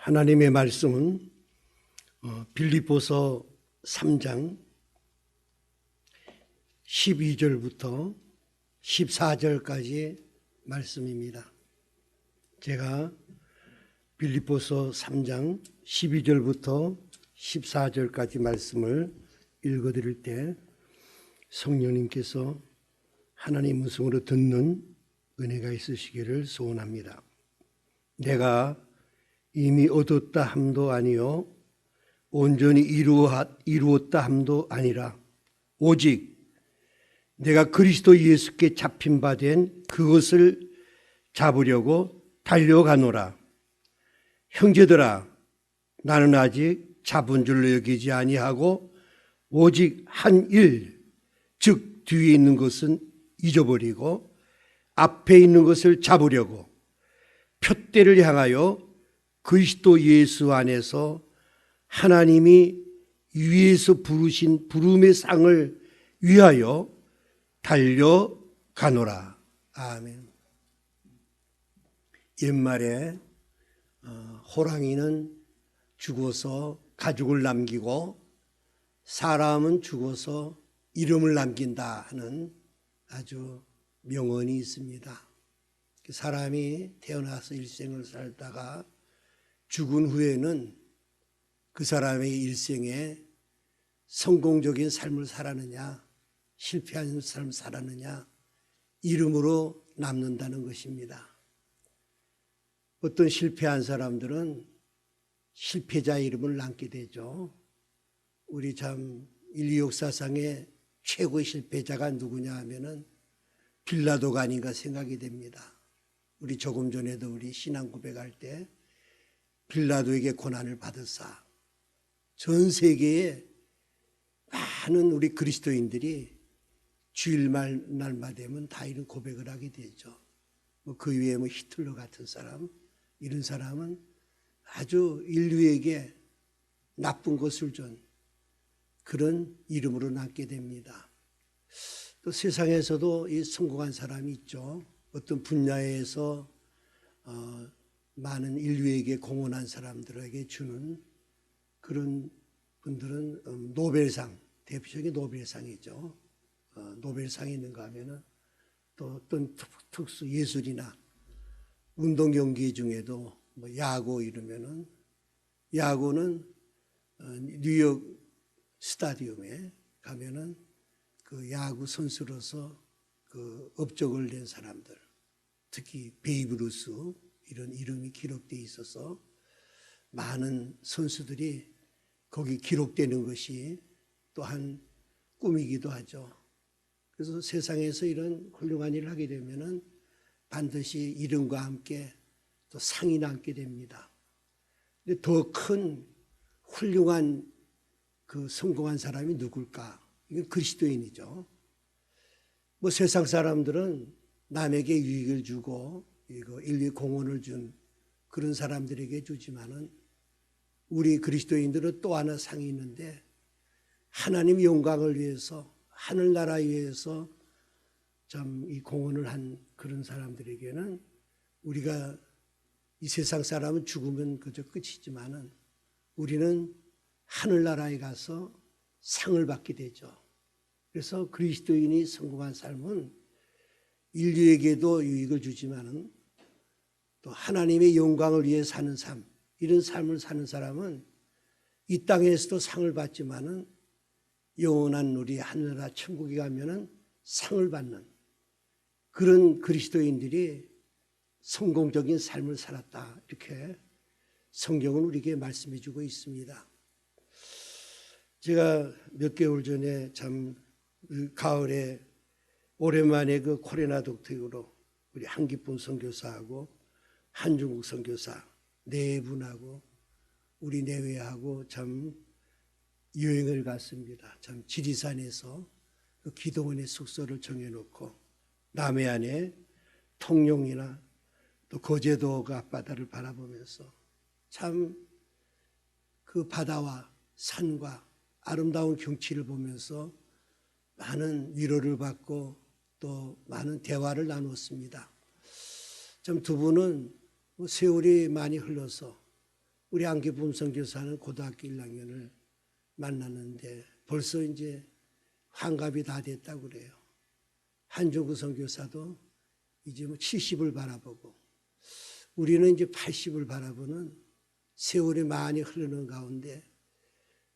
하나님의 말씀은 빌립보서 3장 12절부터 14절까지 말씀입니다. 제가 빌립보서 3장 12절부터 14절까지 말씀을 읽어드릴 때 성령님께서 하나님 음성으로 듣는 은혜가 있으시기를 소원합니다. 내가 이미 얻었다 함도 아니요 온전히 이루었다 함도 아니라 오직 내가 그리스도 예수께 잡힌 바 된 그것을 잡으려고 달려가노라. 형제들아, 나는 아직 잡은 줄로 여기지 아니하고 오직 한 일, 즉 뒤에 있는 것은 잊어버리고 앞에 있는 것을 잡으려고 표대를 향하여 그리스도 예수 안에서 하나님이 위에서 부르신 부름의 상을 위하여 달려가노라. 아멘. 옛말에 호랑이는 죽어서 가죽을 남기고 사람은 죽어서 이름을 남긴다 하는 아주 명언이 있습니다. 사람이 태어나서 일생을 살다가 죽은 후에는 그 사람의 일생에 성공적인 삶을 살았느냐 실패한 삶을 살았느냐 이름으로 남는다는 것입니다. 어떤 실패한 사람들은 실패자 이름을 남게 되죠. 우리 참 인류 역사상의 최고의 실패자가 누구냐 하면은 빌라도가 아닌가 생각이 됩니다. 우리 조금 전에도 우리 신앙 고백할 때 빌라도에게 고난을 받으사 전 세계에 많은 우리 그리스도인들이 주일날 날만 되면 다 이런 고백을 하게 되죠. 그 위에 히틀러 같은 사람, 이런 사람은 아주 인류에게 나쁜 것을 준 그런 이름으로 남게 됩니다. 또 세상에서도 이 성공한 사람이 있죠. 어떤 분야에서 많은 인류에게 공헌한 사람들에게 주는 그런 분들은 노벨상, 대표적인 노벨상이죠. 노벨상이 있는가 하면은 또 어떤 특수 예술이나 운동 경기 중에도 야구 이러면은 야구는 뉴욕 스타디움에 가면은 그 야구 선수로서 그 업적을 낸 사람들, 특히 베이브 루스 이런 이름이 기록되어 있어서 많은 선수들이 거기 기록되는 것이 또한 꿈이기도 하죠. 그래서 세상에서 이런 훌륭한 일을 하게 되면은 반드시 이름과 함께 또 상이 남게 됩니다. 근데 더 큰 훌륭한 그 성공한 사람이 누굴까? 이건 그리스도인이죠. 세상 사람들은 남에게 유익을 주고 인류 공헌을 준 그런 사람들에게 주지만은 우리 그리스도인들은 또 하나 상이 있는데 하나님 영광을 위해서 하늘나라 위해서 참 이 공헌을 한 그런 사람들에게는 우리가 이 세상 사람은 죽으면 그저 끝이지만은 우리는 하늘나라에 가서 상을 받게 되죠. 그래서 그리스도인이 성공한 삶은 인류에게도 유익을 주지만은 또 하나님의 영광을 위해 사는 삶, 이런 삶을 사는 사람은 이 땅에서도 상을 받지만은 영원한 우리 하늘나라 천국에 가면은 상을 받는 그런 그리스도인들이 성공적인 삶을 살았다. 이렇게 성경은 우리에게 말씀해 주고 있습니다. 제가 몇 개월 전에 참 가을에 오랜만에 그 코로나 독특으로 우리 한기쁨 선교사하고 한중국 선교사 네 분하고 우리 내외하고 참 여행을 갔습니다. 참 지리산에서 그 기도원의 숙소를 정해놓고 남해안에 통영이나 또 거제도가 앞바다를 바라보면서 참 그 바다와 산과 아름다운 경치를 보면서 많은 위로를 받고 또 많은 대화를 나눴습니다. 참 두 분은 세월이 많이 흘러서 우리 안기쁨 선교사는 고등학교 1학년을 만났는데 벌써 이제 환갑이 다 됐다고 그래요. 한종구 선교사도 이제 뭐 70을 바라보고 우리는 이제 80을 바라보는 세월이 많이 흐르는 가운데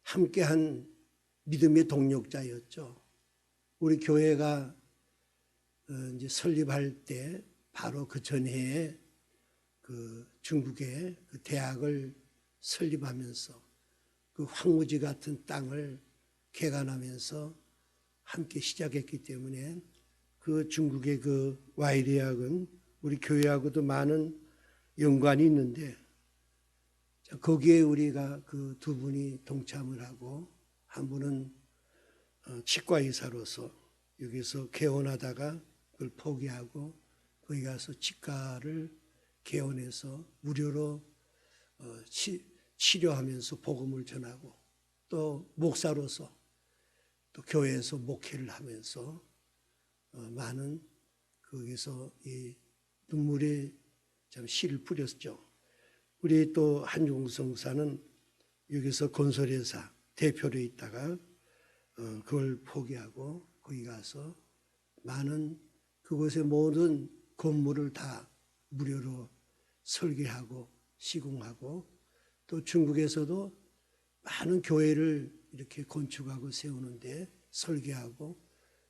함께한 믿음의 동력자였죠. 우리 교회가 이제 설립할 때 바로 그 전해에 그 중국의 그 대학을 설립하면서 그 황무지 같은 땅을 개간하면서 함께 시작했기 때문에 그 중국의 그 와이대학은 우리 교회하고도 많은 연관이 있는데 거기에 우리가 그 두 분이 동참을 하고 한 분은 치과 의사로서 여기서 개원하다가 그걸 포기하고 거기 가서 치과를 개원해서 무료로 치료하면서 복음을 전하고 또 목사로서 또 교회에서 목회를 하면서 많은 거기서 이 눈물의 참 씨를 뿌렸죠. 우리 또 한종국 선교사는 여기서 건설회사 대표로 있다가 그걸 포기하고 거기 가서 많은 그곳의 모든 건물을 다 무료로 설계하고 시공하고 또 중국에서도 많은 교회를 이렇게 건축하고 세우는데 설계하고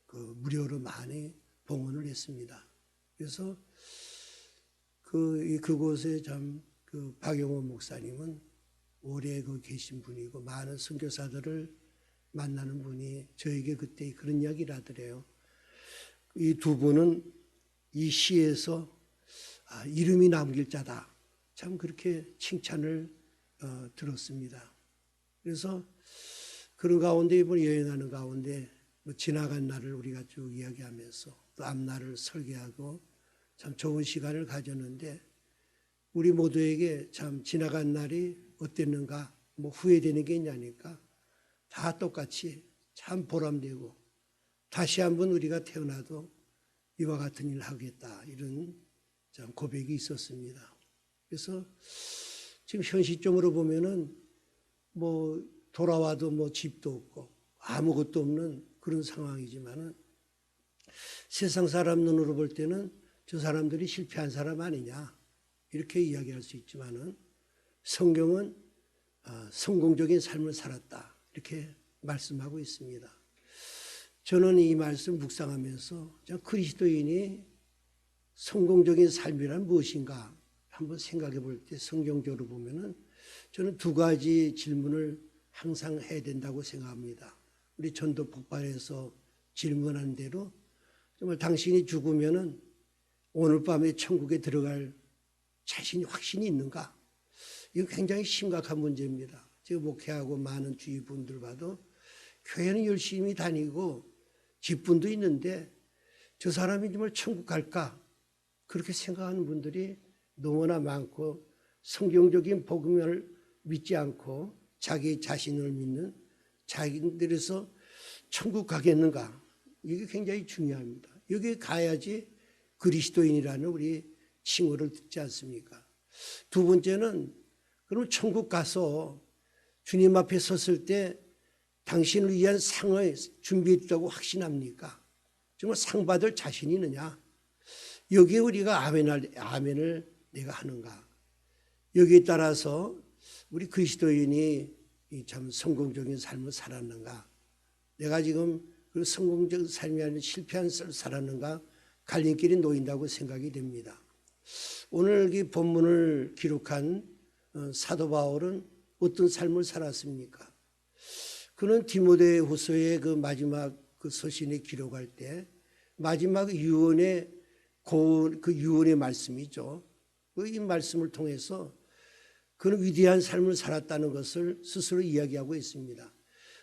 그 무료로 많이 봉헌을 했습니다. 그래서 그곳에 참 그 박영원 목사님은 오래 그 계신 분이고 많은 선교사들을 만나는 분이 저에게 그때 그런 이야기를 하더래요. 이 두 분은 이 시에서 이름이 남길 자다. 참 그렇게 칭찬을 들었습니다. 그래서 그런 가운데 이번 여행하는 가운데 뭐 지나간 날을 우리가 쭉 이야기하면서 또 앞날을 설계하고 참 좋은 시간을 가졌는데 우리 모두에게 참 지나간 날이 어땠는가 뭐 후회되는 게 있냐니까 다 똑같이 참 보람되고 다시 한번 우리가 태어나도 이와 같은 일을 하겠다 이런 참 고백이 있었습니다. 그래서 지금 현실적으로 보면은 뭐 돌아와도 뭐 집도 없고 아무것도 없는 그런 상황이지만은 세상 사람 눈으로 볼 때는 저 사람들이 실패한 사람 아니냐 이렇게 이야기할 수 있지만은 성경은 성공적인 삶을 살았다 이렇게 말씀하고 있습니다. 저는 이 말씀 묵상하면서 그리스도인이 성공적인 삶이란 무엇인가 한번 생각해 볼 때 성경적으로 보면은 저는 두 가지 질문을 항상 해야 된다고 생각합니다. 우리 전도 폭발에서 질문한 대로 정말 당신이 죽으면은 오늘 밤에 천국에 들어갈 자신이 확신이 있는가? 이거 굉장히 심각한 문제입니다. 제가 목회하고 많은 주위 분들 봐도 교회는 열심히 다니고 집분도 있는데 저 사람이 정말 천국 갈까? 그렇게 생각하는 분들이 너무나 많고 성경적인 복음을 믿지 않고 자기 자신을 믿는 자기들에서 천국 가겠는가? 이게 굉장히 중요합니다. 여기 가야지 그리스도인이라는 우리 칭호를 듣지 않습니까? 두 번째는 그럼 천국 가서 주님 앞에 섰을 때 당신을 위한 상을 준비했다고 확신합니까? 정말 상 받을 자신이 있느냐? 여기에 우리가 아멘을 내가 하는가? 여기에 따라서 우리 그리스도인이 참 성공적인 삶을 살았는가? 내가 지금 그 성공적인 삶이 아닌 실패한 삶을 살았는가? 갈림길이 놓인다고 생각이 됩니다. 오늘 이 본문을 기록한 사도 바울은 어떤 삶을 살았습니까? 그는 디모데후서의 그 마지막 그 서신에 기록할 때 마지막 유언의 그 유언의 말씀이죠. 이 말씀을 통해서 그는 위대한 삶을 살았다는 것을 스스로 이야기하고 있습니다.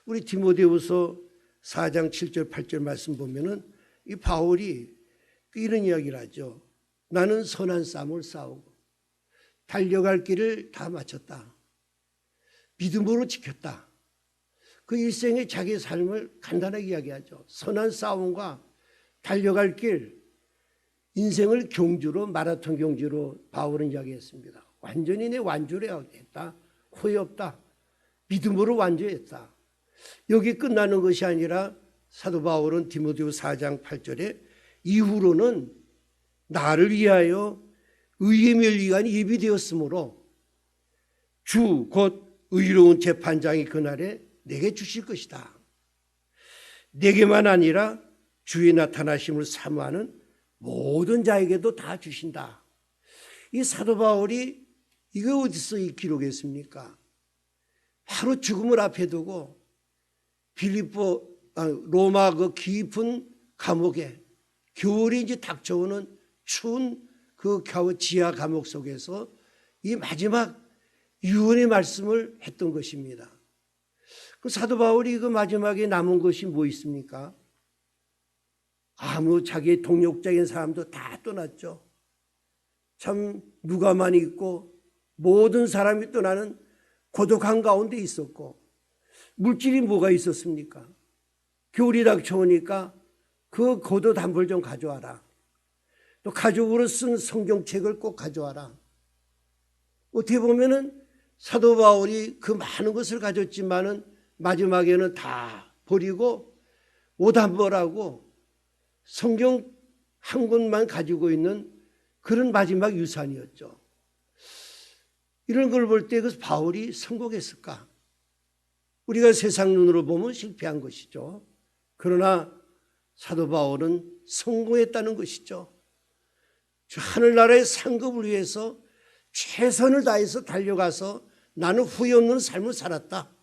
우리 디모데후서 4장 7절 8절 말씀 보면은 이 바울이 이런 이야기를 하죠. 나는 선한 싸움을 싸우고 달려갈 길을 다 마쳤다. 믿음으로 지켰다. 그 일생의 자기의 삶을 간단하게 이야기하죠. 선한 싸움과 달려갈 길, 인생을 경주로 마라톤 경주로 바울은 이야기했습니다. 완전히 내 완주를 했다. 후회 없다. 믿음으로 완주했다. 여기 끝나는 것이 아니라 사도 바울은 디모데후 4장 8절에 이후로는 나를 위하여 의의 멸기관이 예비되었으므로 주 곧 의로운 재판장이 그날에 내게 주실 것이다. 내게만 아니라 주의 나타나심을 사모하는 모든 자에게도 다 주신다. 이 사도 바울이 이거 어디서 이 기록했습니까? 바로 죽음을 앞에 두고 로마 그 깊은 감옥에 겨울이 이제 닥쳐오는 추운 그 지하 감옥 속에서 이 마지막 유언의 말씀을 했던 것입니다. 그 사도 바울이 그 마지막에 남은 것이 뭐 있습니까? 자기의 동력적인 사람도 다 떠났죠. 참 누가만 있고 모든 사람이 떠나는 고독한 가운데 있었고, 물질이 뭐가 있었습니까? 겨울이 닥쳐오니까 그 겉옷 한 벌 좀 가져와라. 또 가족으로 쓴 성경책을 꼭 가져와라. 어떻게 보면은 사도 바울이 그 많은 것을 가졌지만은 마지막에는 다 버리고 옷 한 벌하고 성경 한 권만 가지고 있는 그런 마지막 유산이었죠. 이런 걸 볼 때 그 바울이 성공했을까? 우리가 세상 눈으로 보면 실패한 것이죠. 그러나 사도 바울은 성공했다는 것이죠. 하늘나라의 상급을 위해서 최선을 다해서 달려가서 나는 후회 없는 삶을 살았다.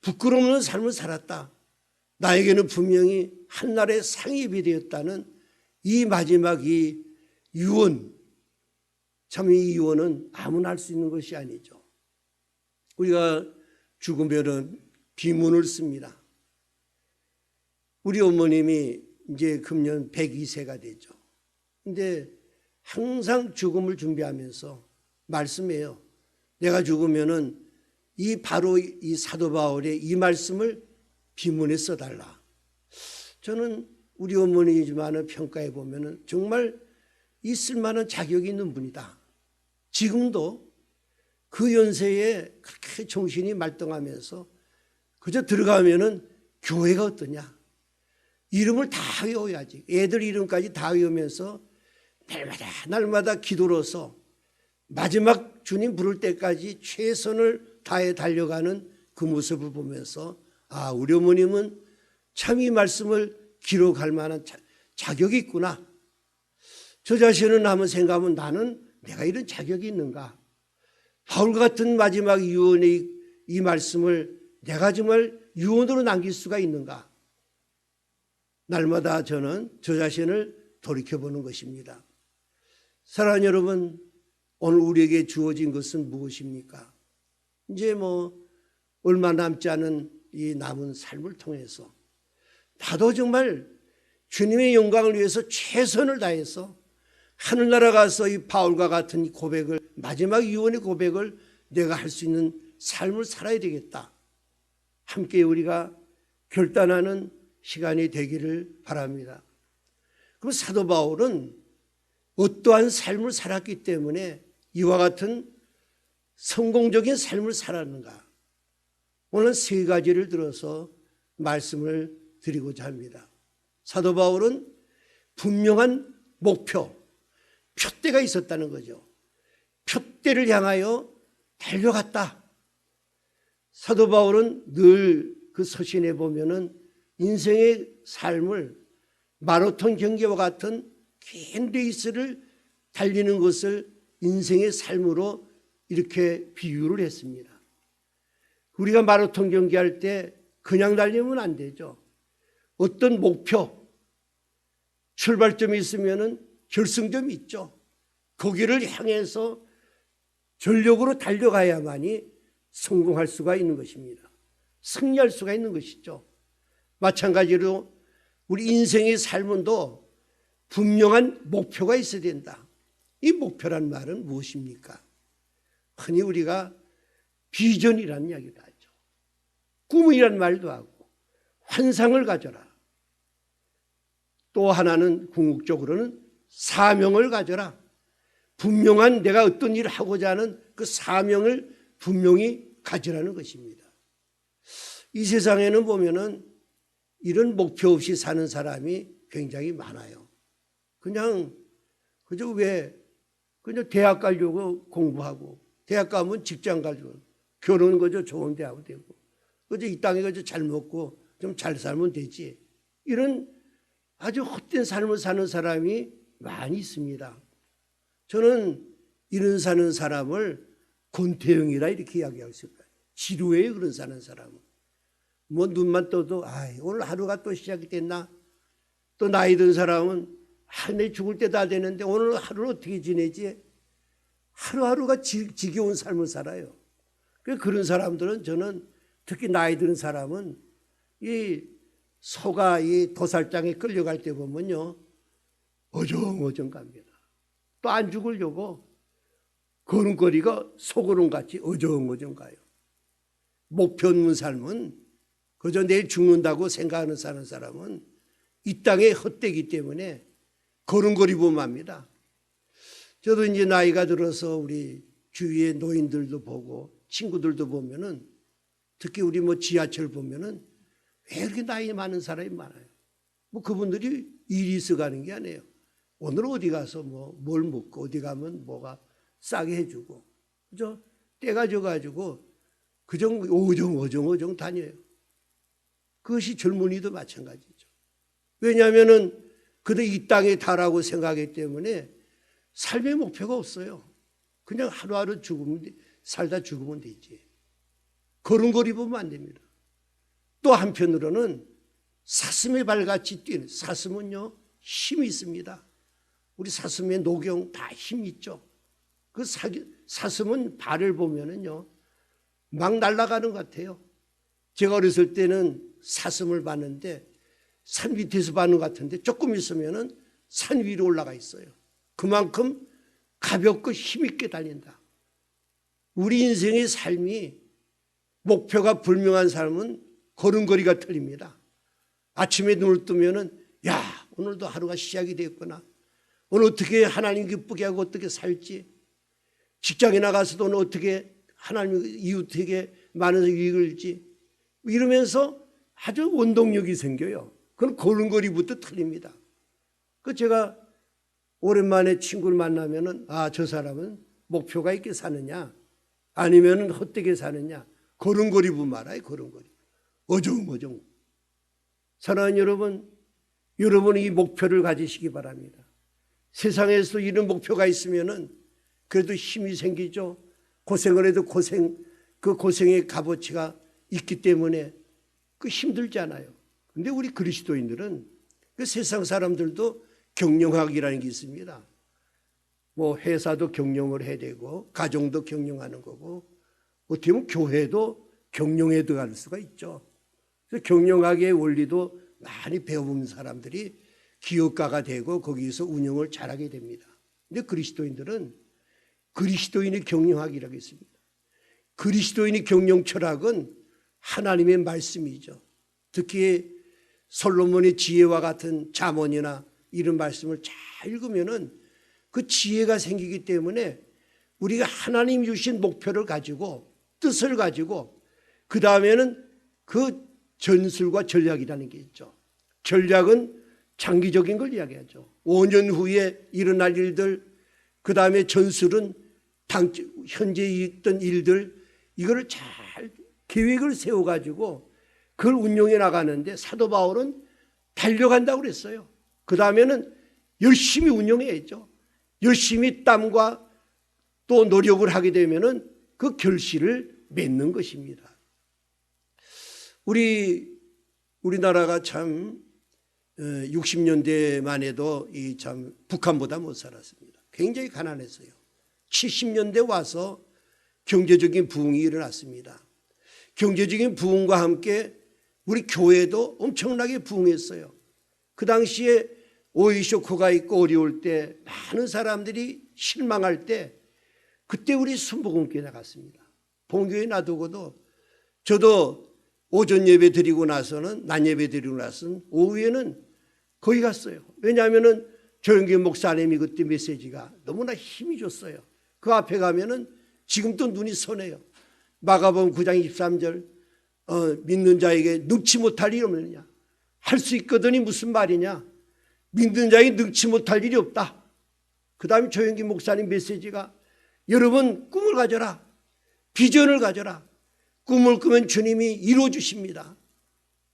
부끄러움없는 삶을 살았다. 나에게는 분명히 한나라의 상입이 되었다는 이 마지막 이 유언, 참 이 유언은 아무나 할 수 있는 것이 아니죠. 우리가 죽으면은 비문을 씁니다. 우리 어머님이 이제 금년 102세가 되죠. 근데 항상 죽음을 준비하면서 말씀해요. 내가 죽으면은 바로 이 사도 바울의 이 말씀을 비문에 써달라. 저는 우리 어머니지만은 평가해 보면은 정말 있을 만한 자격이 있는 분이다. 지금도 그 연세에 그렇게 정신이 말똥하면서 그저 들어가면은 교회가 어떠냐. 이름을 다 외워야지. 애들 이름까지 다 외우면서 날마다 기도로서 마지막 주님 부를 때까지 최선을 다해 달려가는 그 모습을 보면서 우리 어머님은 참 이 말씀을 기록할 만한 자격이 있구나. 저 자신은 한번 생각하면 나는 내가 이런 자격이 있는가. 바울 같은 마지막 유언의 이 말씀을 내가 정말 유언으로 남길 수가 있는가. 날마다 저는 저 자신을 돌이켜보는 것입니다. 사랑하는 여러분, 오늘 우리에게 주어진 것은 무엇입니까? 이제 얼마 남지 않은 이 남은 삶을 통해서 나도 정말 주님의 영광을 위해서 최선을 다해서 하늘나라 가서 이 바울과 같은 고백을, 마지막 유언의 고백을 내가 할 수 있는 삶을 살아야 되겠다. 함께 우리가 결단하는 시간이 되기를 바랍니다. 그럼 사도 바울은 어떠한 삶을 살았기 때문에 이와 같은 성공적인 삶을 살았는가? 오늘 세 가지를 들어서 말씀을 드리고자 합니다. 사도 바울은 분명한 목표, 표대가 있었다는 거죠. 표대를 향하여 달려갔다. 사도 바울은 늘 그 서신에 보면은 인생의 삶을 마라톤 경기와 같은 긴 레이스를 달리는 것을 인생의 삶으로 이렇게 비유를 했습니다. 우리가 마라톤 경기할 때 그냥 달리면 안 되죠. 어떤 목표, 출발점이 있으면은 결승점이 있죠. 거기를 향해서 전력으로 달려가야만이 성공할 수가 있는 것입니다. 승리할 수가 있는 것이죠. 마찬가지로 우리 인생의 삶은도 분명한 목표가 있어야 된다. 이 목표란 말은 무엇입니까? 흔히 우리가 비전이라는 이야기도 하죠. 꿈이란 말도 하고 환상을 가져라. 또 하나는 궁극적으로는 사명을 가져라. 분명한 내가 어떤 일을 하고자 하는 그 사명을 분명히 가지라는 것입니다. 이 세상에는 보면은 이런 목표 없이 사는 사람이 굉장히 많아요. 그냥 그저 그냥 대학 가려고 공부하고, 대학 가면 직장 가려고, 결혼 그저 좋은 데 하고 되고, 그저 이 땅에 그저 잘 먹고 좀 잘 살면 되지. 이런 아주 헛된 삶을 사는 사람이 많이 있습니다. 저는 이런 사는 사람을 권태형이라 이렇게 이야기하고 있습니다. 지루해요, 그런 사는 사람은. 뭐 눈만 떠도 오늘 하루가 또 시작이 됐나? 또 나이 든 사람은 내 죽을 때 다 되는데 오늘 하루를 어떻게 지내지? 하루하루가 지겨운 삶을 살아요. 그런 사람들은, 저는 특히 나이 든 사람은 이 소가 이 도살장에 끌려갈 때 보면요, 어정어정 갑니다. 또 안 죽으려고 걸음걸이가 소걸음같이 어정어정 가요. 목표 없는 삶은, 그저 내일 죽는다고 생각하는 사는 사람은 이 땅에 헛되기 때문에 걸음걸이 맙니다. 저도 이제 나이가 들어서 우리 주위의 노인들도 보고 친구들도 보면은, 특히 우리 뭐 지하철 보면은 왜 이렇게 나이 많은 사람이 많아요. 뭐 그분들이 일이 있어 가는 게 아니에요. 오늘 어디 가서 뭘 먹고 어디 가면 뭐가 싸게 해주고, 그죠? 때가 져가지고 그저 어정 다녀요. 그것이 젊은이도 마찬가지죠. 왜냐하면은 그들 이 땅에 다라고 생각하기 때문에 삶의 목표가 없어요. 그냥 하루하루 살다 죽으면 되지. 걸음걸이 보면 안 됩니다. 또 한편으로는 사슴의 발같이 뛰는, 사슴은요 힘이 있습니다. 우리 사슴의 노경 다 힘이 있죠. 그 사슴은 발을 보면은요 막 날아가는 것 같아요. 제가 어렸을 때는 사슴을 봤는데 산 밑에서 봤는 것 같은데 조금 있으면은 산 위로 올라가 있어요. 그만큼 가볍고 힘있게 달린다. 우리 인생의 삶이 목표가 불명한 삶은 걸음걸이가 틀립니다. 아침에 눈을 뜨면은 오늘도 하루가 시작이 되었구나. 오늘 어떻게 하나님 기쁘게 하고 어떻게 살지. 직장에 나가서도 오늘 어떻게 하나님 이웃에게 많은 이익을 지. 이러면서 아주 원동력이 생겨요. 그건 걸음걸이부터 틀립니다. 제가 오랜만에 친구를 만나면은 저 사람은 목표가 있게 사느냐 아니면은 헛되게 사느냐, 걸음걸이 보면 알아요. 걸음걸이 어정어정. 사랑하는 여러분, 여러분이 이 목표를 가지시기 바랍니다. 세상에서 이런 목표가 있으면은 그래도 힘이 생기죠. 고생을 해도 그 고생의 값어치가 있기 때문에 힘들지 않아요. 근데 우리 그리스도인들은 그 세상 사람들도 경영학이라는 게 있습니다. 뭐 회사도 경영을 해야 되고 가정도 경영하는 거고 어떻게 보면 교회도 경영에 들어갈 수가 있죠. 그래서 경영학의 원리도 많이 배워본 사람들이 기업가가 되고 거기서 운영을 잘하게 됩니다. 근데 그리스도인들은 그리스도인의 경영학이라고 있습니다. 그리스도인의 경영 철학은 하나님의 말씀이죠. 특히 솔로몬의 지혜와 같은 잠언이나 이런 말씀을 잘 읽으면은 그 지혜가 생기기 때문에 우리가 하나님 주신 목표를 가지고 뜻을 가지고 그 다음에는 그 전술과 전략이라는 게 있죠. 전략은 장기적인 걸 이야기하죠. 5년 후에 일어날 일들, 그 다음에 전술은 현재 있던 일들, 이거를 잘 계획을 세워가지고 그걸 운용해 나가는데 사도 바울은 달려간다고 그랬어요. 그 다음에는 열심히 운영해야죠. 열심히 땀과 또 노력을 하게 되면은 그 결실을 맺는 것입니다. 우리나라가 참 60년대만 해도 참 북한보다 못 살았습니다. 굉장히 가난했어요. 70년대 와서 경제적인 부흥이 일어났습니다. 경제적인 부흥과 함께 우리 교회도 엄청나게 부흥했어요. 그 당시에 오일 쇼크가 있고 어려울 때 많은 사람들이 실망할 때 그때 우리 순복음교회 나갔습니다. 본교회 놔두고도 저도 오전 예배 드리고 나서는 낮 예배 드리고 나서는 오후에는 거기 갔어요. 왜냐하면은 조영기 목사님이 그때 메시지가 너무나 힘이 줬어요. 그 앞에 가면은 지금도 눈이 선해요. 마가복음 9장 23절 믿는 자에게 능치 못할 일이 없느냐. 할 수 있거든이 무슨 말이냐. 믿는 자에게 능치 못할 일이 없다. 그 다음에 조영기 목사님 메시지가 여러분 꿈을 가져라. 비전을 가져라. 꿈을 꾸면 주님이 이루어 주십니다.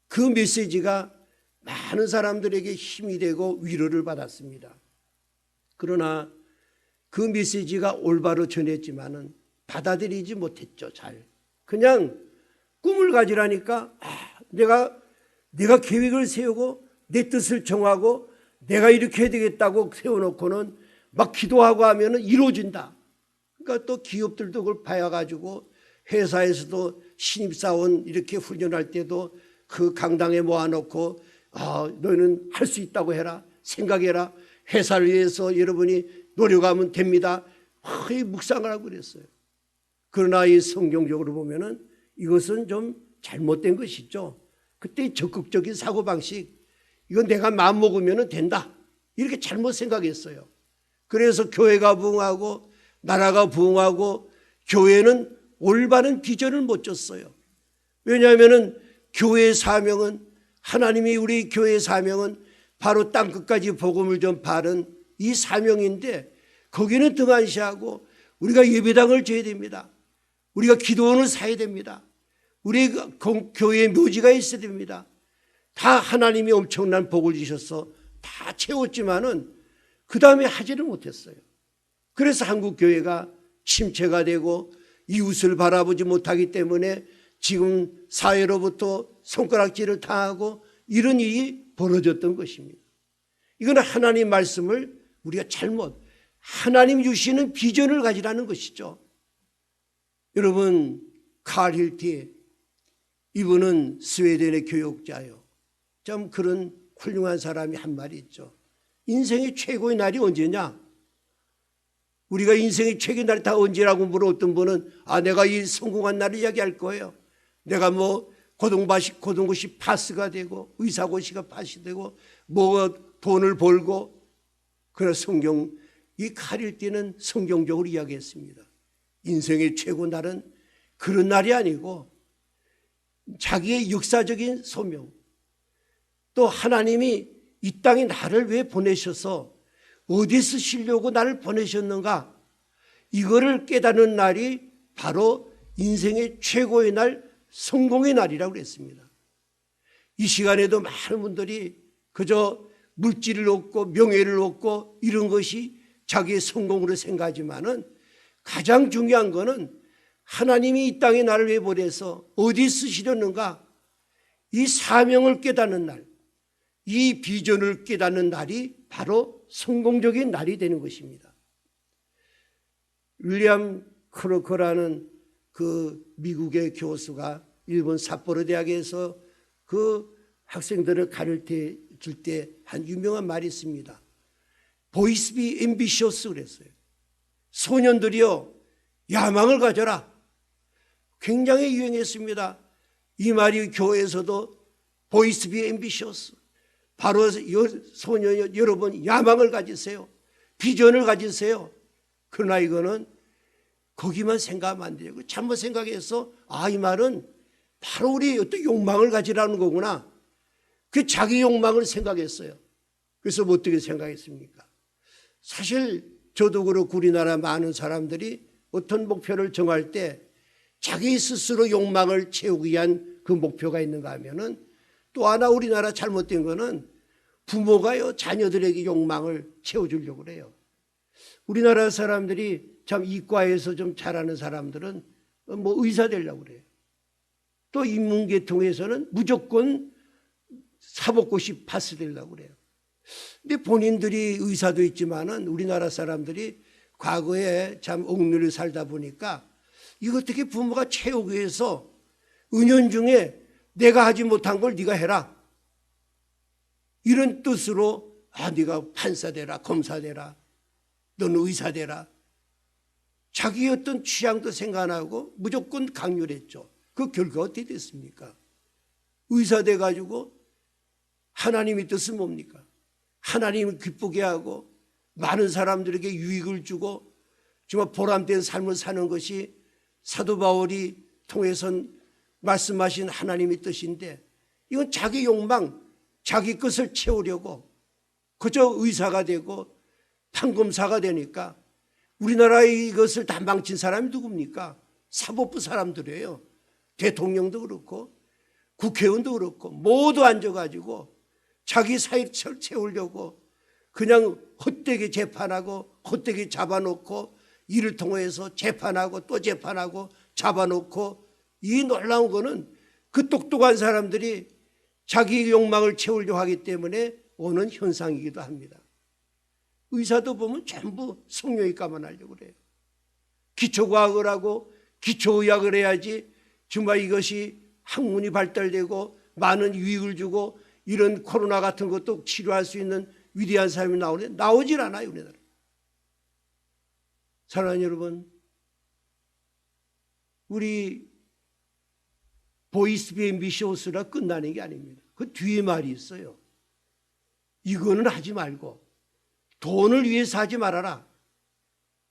그 메시지가 많은 사람들에게 힘이 되고 위로를 받았습니다. 그러나 그 메시지가 올바로 전했지만은 받아들이지 못했죠. 잘. 그냥 꿈을 가지라니까 내가 계획을 세우고 내 뜻을 정하고 내가 이렇게 해야 되겠다고 세워놓고는 막 기도하고 하면은 이루어진다. 그러니까 또 기업들도 그걸 봐가지고 회사에서도 신입사원 이렇게 훈련할 때도 그 강당에 모아놓고 너희는 할 수 있다고 해라. 생각해라. 회사를 위해서 여러분이 노력하면 됩니다. 거의 묵상을 하고 그랬어요. 그러나 이 성경적으로 보면은 이것은 좀 잘못된 것이죠. 그때 적극적인 사고방식, 이건 내가 마음먹으면 된다. 이렇게 잘못 생각했어요. 그래서 교회가 부흥하고 나라가 부흥하고 교회는 올바른 비전을 못 줬어요. 왜냐하면 교회의 사명은 하나님이 우리 교회의 사명은 바로 땅끝까지 복음을 전파하는 이 사명인데 거기는 등한시하고 우리가 예배당을 줘야 됩니다. 우리가 기도원을 사야 됩니다. 우리 교회에 묘지가 있어야 됩니다. 다 하나님이 엄청난 복을 주셔서 다 채웠지만은 그 다음에 하지를 못했어요. 그래서 한국 교회가 침체가 되고 이웃을 바라보지 못하기 때문에 지금 사회로부터 손가락질을 당하고 이런 일이 벌어졌던 것입니다. 이건 하나님 말씀을 우리가 잘못, 하나님 주시는 비전을 가지라는 것이죠. 여러분, 칼 힐티, 이분은 스웨덴의 교육자요. 참 그런 훌륭한 사람이 한 말이 있죠. 인생의 최고의 날이 언제냐? 우리가 인생의 최고의 날이 다 언제라고 물어 어떤 분은 내가 이 성공한 날을 이야기할 거예요. 내가 고등고시 파스가 되고 의사고시가 파스 되고 돈을 벌고. 그래서 이 칼일띠는 성경적으로 이야기했습니다. 인생의 최고 날은 그런 날이 아니고 자기의 역사적인 소명, 또 하나님이 이 땅에 나를 왜 보내셔서 어디에 쓰시려고 나를 보내셨는가, 이거를 깨닫는 날이 바로 인생의 최고의 날, 성공의 날이라고 그랬습니다. 이 시간에도 많은 분들이 그저 물질을 얻고 명예를 얻고 이런 것이 자기의 성공으로 생각하지만은 가장 중요한 거는 하나님이 이 땅에 나를 왜 보내서 어디 쓰시려는가, 이 사명을 깨닫는 날, 이 비전을 깨닫는 날이 바로 성공적인 날이 되는 것입니다. 윌리엄 크로커라는 그 미국의 교수가 일본 삿포로 대학에서 그 학생들을 가르쳐 줄 때 한 유명한 말이 있습니다. Boys be ambitious 그랬어요. 소년들이요, 야망을 가져라. 굉장히 유행했습니다. 이 말이 교회에서도 Boys be ambitious. 바로 소년 여러분 야망을 가지세요. 비전을 가지세요. 그러나 이거는 거기만 생각하면 안 돼요. 잘못 생각해서 이 말은 바로 우리 어떤 욕망을 가지라는 거구나. 그 자기 욕망을 생각했어요. 그래서 어떻게 생각했습니까? 사실 저도 그렇고 우리나라 많은 사람들이 어떤 목표를 정할 때 자기 스스로 욕망을 채우기 위한 그 목표가 있는가 하면은, 또 하나 우리나라 잘못된 거는 부모가요 자녀들에게 욕망을 채워주려고 그래요. 우리나라 사람들이 참 이과에서 좀 잘하는 사람들은 의사 되려고 그래요. 또 인문계통에서는 무조건 사법고시 파스 되려고 그래요. 근데 본인들이 의사도 있지만은 우리나라 사람들이 과거에 참 억눌려 살다 보니까 이거 어떻게 부모가 채우기 위해서 은연중에 내가 하지 못한 걸 네가 해라, 이런 뜻으로 네가 판사 되라, 검사 되라, 너는 의사 되라, 자기의 어떤 취향도 생각 안 하고 무조건 강요를 했죠. 그 결과 어떻게 됐습니까? 의사 돼가지고 하나님의 뜻은 뭡니까? 하나님을 기쁘게 하고 많은 사람들에게 유익을 주고 정말 보람된 삶을 사는 것이 사도 바울이 통해선 말씀하신 하나님의 뜻인데 이건 자기 욕망, 자기 것을 채우려고 그저 의사가 되고 판검사가 되니까 우리나라의 이것을 다 망친 사람이 누굽니까? 사법부 사람들이에요. 대통령도 그렇고 국회의원도 그렇고 모두 앉아가지고 자기 사익 채우려고 그냥 헛되게 재판하고 헛되게 잡아놓고 이를 통해서 재판하고 또 재판하고 잡아놓고 이 놀라운 거는 그 똑똑한 사람들이 자기 욕망을 채우려고 하기 때문에 오는 현상이기도 합니다. 의사도 보면 전부 성형외과만 하려고 그래요. 기초과학을 하고 기초의학을 해야지 정말 이것이 학문이 발달되고 많은 유익을 주고 이런 코로나 같은 것도 치료할 수 있는 위대한 사람이 나오는데 나오질 않아요. 우리나라. 사랑하는 여러분, 우리 보이스비의 미시오스라 끝나는 게 아닙니다. 그 뒤에 말이 있어요. 이거는 하지 말고 돈을 위해서 하지 말아라.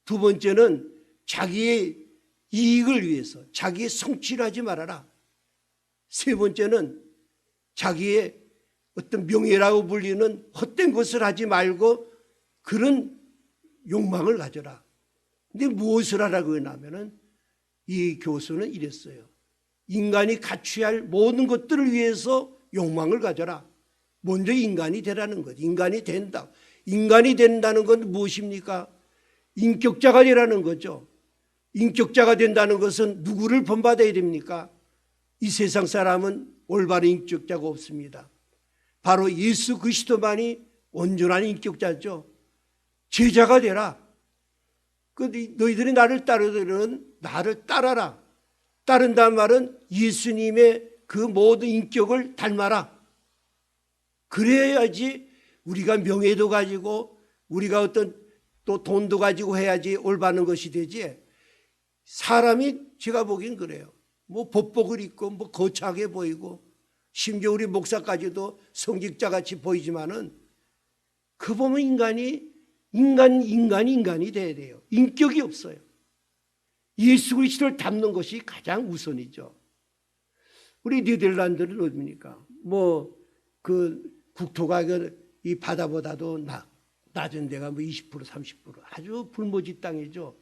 두 번째는 자기의 이익을 위해서 자기의 성취를 하지 말아라. 세 번째는 자기의 어떤 명예라고 불리는 헛된 것을 하지 말고 그런 욕망을 가져라. 근데 무엇을 하라고 하냐면은 이 교수는 이랬어요. 인간이 갖춰야 할 모든 것들을 위해서 욕망을 가져라. 먼저 인간이 되라는 것. 인간이 된다. 인간이 된다는 건 무엇입니까? 인격자가 되라는 거죠. 인격자가 된다는 것은 누구를 본받아야 됩니까? 이 세상 사람은 올바른 인격자가 없습니다. 바로 예수 그리스도만이 온전한 인격자죠. 제자가 되라. 너희들이 나를 따르려면 나를 따라라. 따른다는 말은 예수님의 그 모든 인격을 닮아라. 그래야지 우리가 명예도 가지고 우리가 어떤 또 돈도 가지고 해야지 올바른 것이 되지. 사람이 제가 보기엔 그래요. 뭐 법복을 입고 뭐 거창하게 보이고 심지어 우리 목사까지도 성직자같이 보이지만은 그 보면 인간이 돼야 돼요. 인격이 없어요. 예수 그리스도를 닮는 것이 가장 우선이죠. 우리 네덜란드는 어디입니까? 뭐 그 국토가 이 바다보다도 낮은 데가 뭐 20% 30% 아주 불모지 땅이죠.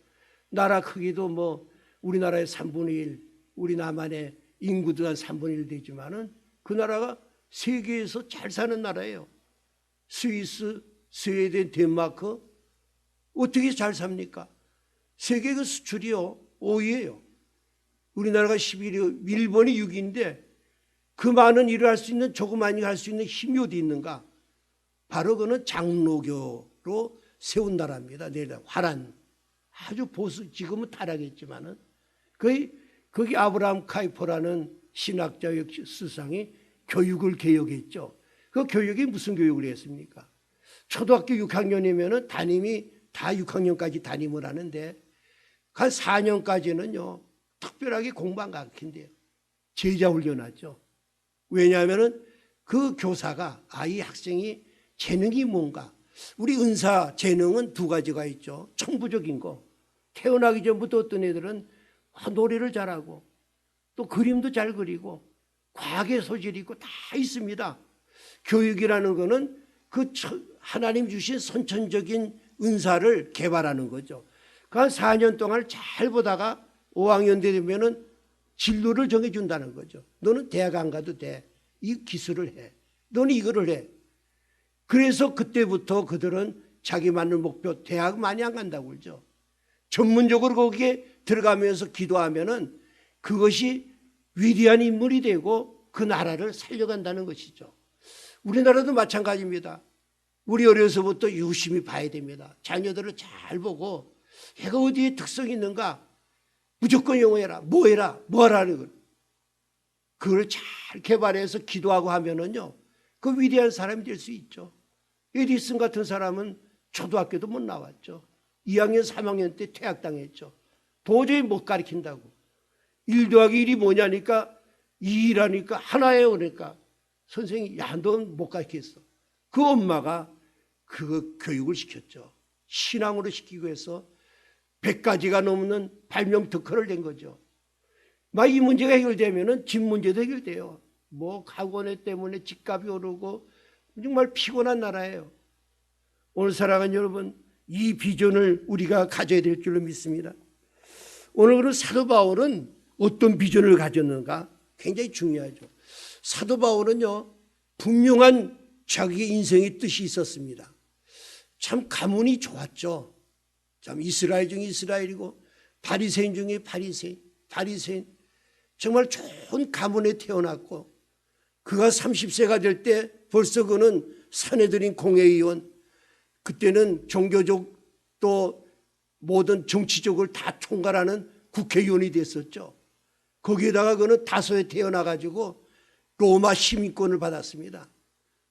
나라 크기도 뭐 우리나라의 3분의 1, 우리 남한의 인구도 한 3분의 1 되지만은 그 나라가 세계에서 잘 사는 나라예요. 스위스, 스웨덴, 덴마크 어떻게 잘 삽니까? 세계 그 수출이요 5위예요. 우리나라가 11위, 일본이 6위인데 그 많은 일을 할 수 있는 조그마한 할 수 있는 힘이 어디 있는가? 바로 그는 장로교로 세운 나라입니다. 화란 아주 보수 지금은 타락했지만은 거기 아브라함 카이퍼라는 신학자 역시 수상이 교육을 개혁했죠. 그 교육이 무슨 교육을 했습니까? 초등학교 6학년이면은 담임이 다 6학년까지 담임을 하는데 한 4년까지는요 특별하게 공부 안 가르친대요. 제자 훈련하죠. 왜냐하면은 그 교사가 이 학생이 재능이 뭔가. 우리 은사 재능은 두 가지가 있죠. 천부적인 거. 태어나기 전부터 어떤 애들은 노래를 잘하고 또 그림도 잘 그리고 과학의 소질이 있고 다 있습니다. 교육이라는 거는 그 하나님 주신 선천적인 은사를 개발하는 거죠. 그 한 4년 동안 잘 보다가 5학년 되면은 진로를 정해준다는 거죠. 너는 대학 안 가도 돼. 이 기술을 해. 너는 이거를 해. 그래서 그때부터 그들은 자기 맞는 목표 대학 많이 안 간다고 그러죠. 전문적으로 거기에 들어가면서 기도하면은 그것이 위대한 인물이 되고 그 나라를 살려간다는 것이죠. 우리나라도 마찬가지입니다. 우리 어려서부터 유심히 봐야 됩니다. 자녀들을 잘 보고 얘가 어디에 특성이 있는가 무조건 영어해라. 뭐 해라. 뭐 하라는 걸. 그걸 잘 개발해서 기도하고 하면은요 그 위대한 사람이 될 수 있죠. 에디슨 같은 사람은 초등학교도 못 나왔죠. 2학년 3학년 때 퇴학당했죠. 도저히 못 가르친다고. 1 더하기 1이 뭐냐니까 2라니까 하나예요. 그러니까 선생님이 야, 넌 못 가르쳤어. 그 엄마가 그 교육을 시켰죠. 신앙으로 시키고 해서 100가지가 넘는 발명 특허를 낸 거죠. 막 이 문제가 해결되면은 집 문제도 해결돼요. 뭐 학원에 때문에 집값이 오르고 정말 피곤한 나라예요. 오늘 사랑하는 여러분, 이 비전을 우리가 가져야 될 줄로 믿습니다. 오늘 그런 사도 바울은 어떤 비전을 가졌는가 굉장히 중요하죠. 사도 바울은요, 분명한 자기의 인생의 뜻이 있었습니다. 참 가문이 좋았죠. 참 이스라엘 중에 이스라엘이고 바리새인 중에 바리새인 정말 좋은 가문에 태어났고, 그가 30세가 될 때 벌써 그는 산헤드린 공회의원, 그때는 종교적 또 모든 정치적을 다 총괄하는 국회의원이 됐었죠. 거기에다가 그는 다소에 태어나가지고 로마 시민권을 받았습니다.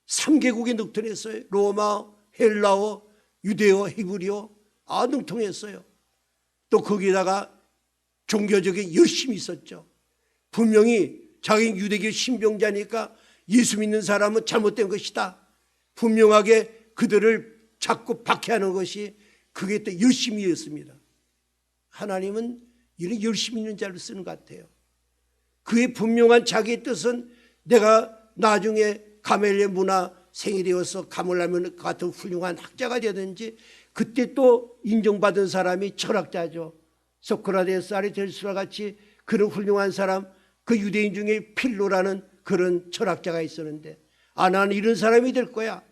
3개국에 능통했어요. 로마, 헬라어, 유대어, 히브리어 능통했어요. 또 거기에다가 종교적인 열심이 있었죠. 분명히 자기 유대교 신병자니까 예수 믿는 사람은 잘못된 것이다, 분명하게 그들을 자꾸 박해하는 것이 그게 또 열심이었습니다. 하나님은 이런 열심 있는 자를 쓰는 것 같아요. 그의 분명한 자기의 뜻은 내가 나중에 가멜리의 문화 생이 되어서 가몰라면 같은 훌륭한 학자가 되든지, 그때 또 인정받은 사람이 철학자죠. 소크라테스, 아리스토텔레스와 같이 그런 훌륭한 사람, 그 유대인 중에 필로라는 그런 철학자가 있었는데, 나는 이런 사람이 될 거야.